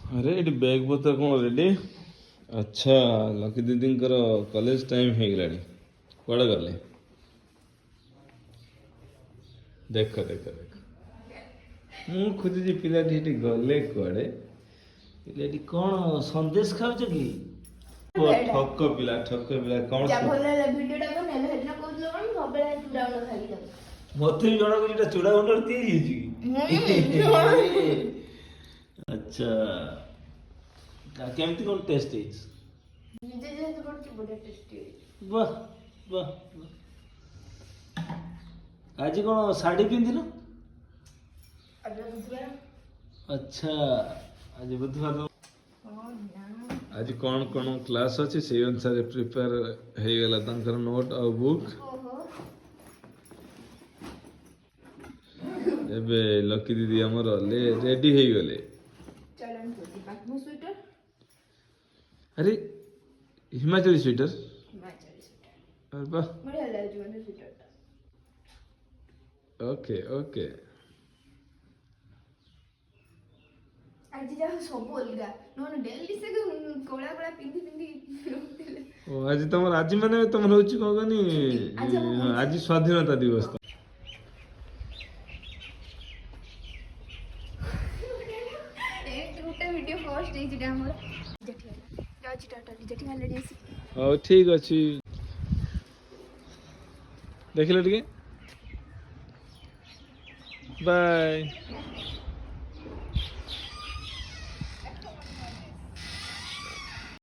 अरे ये बैग पत्र कौन रेडी। अच्छा लकी दीदी कॉलेज टाइम हो गला कड़े गले देख देख देख मु खोजी पिलाटी गले कड़े पिलाटी कौन संदेश खाऊच कि ठक पिला कौन मत भी जन को चूड़ा गुंड अच्छा केमती कौन टेस्ट वाह वाह आज कौन साड़ी पिंधिल अच्छा आज बुधवार आज कौन कौन क्लास अच्छे से अनुसार प्रिपेयर हो गला तंकर नोट और बुक एबे लकी दीदी हमर ले रेडी हो गले अरे हिमाचली स्वेटर अरे वाह ओके ओके आज जा सब अलगा नोन डेली से कोला कोला पिंदी पिंदी ओ आज तमर आज माने तमर होची कोगनी आज स्वाधीनता दिवस एक रुटा वीडियो पोस्ट हे जिडा हमर जेठी जाची टाटा जेठी वाले जेसी ओ ठीक अछि देखले टिके बाय